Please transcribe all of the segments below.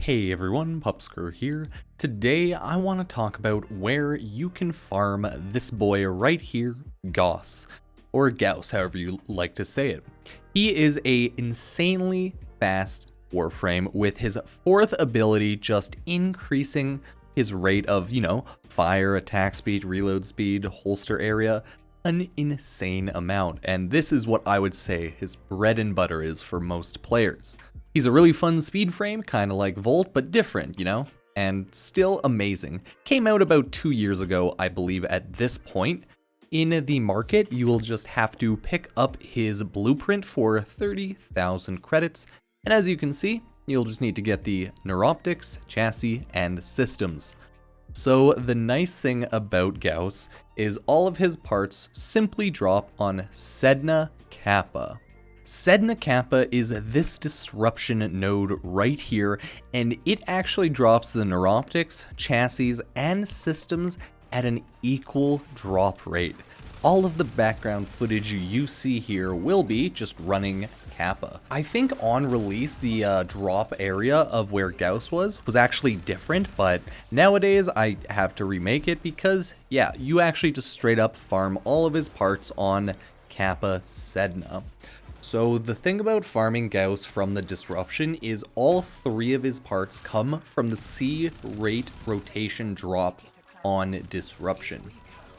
Hey everyone, Pupsker here. Today I want to talk about where you can farm this boy right here, Gauss, or Gauss, however you like to say it. He is a insanely fast Warframe with his fourth ability just increasing his rate of, fire, attack speed, reload speed, holster area, an insane amount. And this is what I would say his bread and butter is for most players. He's a really fun speed frame, kind of like Volt, but different, and still amazing. Came out about 2 years ago, I believe, at this point. In the market, you will just have to pick up his blueprint for 30,000 credits, and as you can see, you'll just need to get the neuroptics, chassis, and systems. So the nice thing about Gauss is all of his parts simply drop on Senda Kappa. Senda Kappa is this disruption node right here, and it actually drops the neuroptics, chassis, and systems at an equal drop rate. All of the background footage you see here will be just running Kappa. I think on release the drop area of where Gauss was actually different, but nowadays I have to remake it because, yeah, you actually just straight up farm all of his parts on Kappa Senda. So the thing about farming Gauss from the disruption is all 3 of his parts come from the C rate rotation drop on disruption.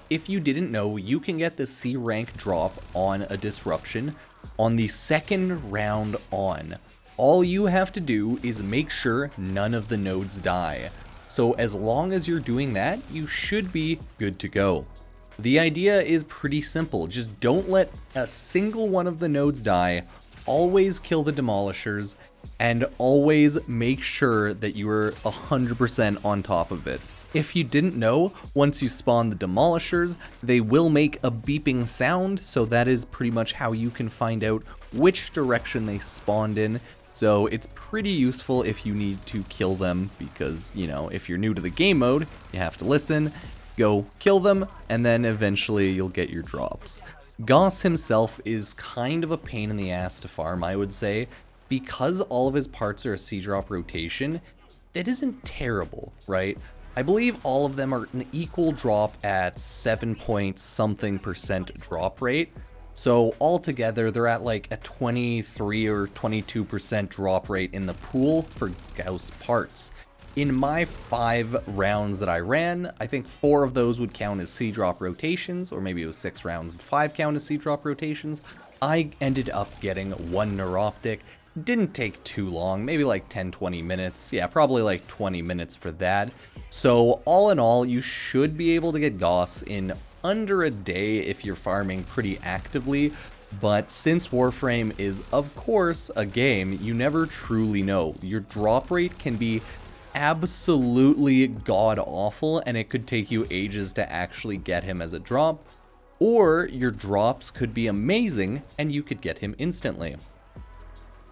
If you didn't know, you can get the C rank drop on a disruption on the second round on. All you have to do is make sure none of the nodes die. So as long as you're doing that, you should be good to go. The idea is pretty simple, just don't let a single one of the nodes die, always kill the demolishers, and always make sure that you are 100% on top of it. If you didn't know, once you spawn the demolishers, they will make a beeping sound, so that is pretty much how you can find out which direction they spawned in. So it's pretty useful if you need to kill them because, if you're new to the game mode, you have to listen. Go kill them, and then eventually you'll get your drops. Gauss himself is kind of a pain in the ass to farm, I would say. Because all of his parts are a C-drop rotation, it isn't terrible, right? I believe all of them are an equal drop at 7-point-something% drop rate. So altogether, they're at like a 23 or 22% drop rate in the pool for Gauss parts. In my 5 rounds that I ran, I think 4 of those would count as C-drop rotations, or maybe it was 6 rounds and 5 count as C-drop rotations. I ended up getting 1 neuroptic. Didn't take too long, maybe like 10-20 minutes. Yeah, probably like 20 minutes for that. So all in all, you should be able to get Gauss in under a day if you're farming pretty actively. But since Warframe is, of course, a game, you never truly know. Your drop rate can be absolutely god-awful, and it could take you ages to actually get him as a drop, or your drops could be amazing and you could get him instantly.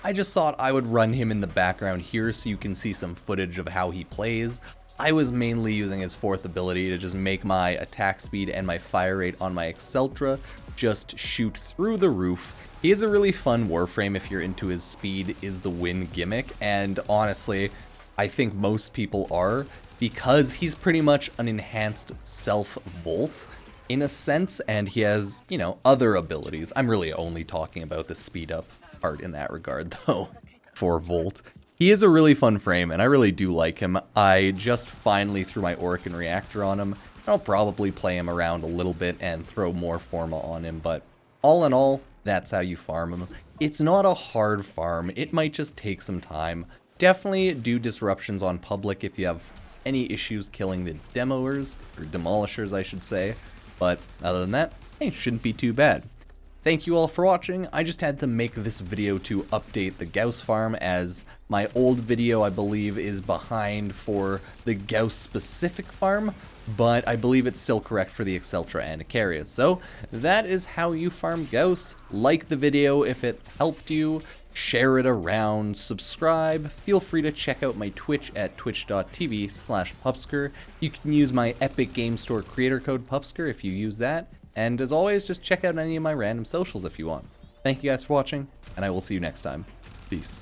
I just thought I would run him in the background here so you can see some footage of how he plays. I was mainly using his 4th ability to just make my attack speed and my fire rate on my Exceltra just shoot through the roof. He is a really fun Warframe if you're into his speed is the win gimmick, and honestly, I think most people are, because he's pretty much an enhanced self-Volt in a sense, and he has, other abilities. I'm really only talking about the speed up part in that regard, though, for Volt. He is a really fun frame, and I really do like him. I just finally threw my Orokin Reactor on him. I'll probably play him around a little bit and throw more Forma on him, but all in all, that's how you farm him. It's not a hard farm. It might just take some time. Definitely do disruptions on public if you have any issues killing the demoers, or demolishers I should say, but other than that, it shouldn't be too bad. Thank you all for watching. I just had to make this video to update the Gauss farm, as my old video I believe is behind for the Gauss specific farm, but I believe it's still correct for the Exceltra and Icaria. So that is how you farm Gauss. Like the video if it helped you. Share it around, subscribe, feel free to check out my Twitch at twitch.tv/Pupsker. You can use my Epic Game Store creator code Pupsker if you use that, and as always, just check out any of my random socials if you want. Thank you guys for watching, and I will see you next time. Peace.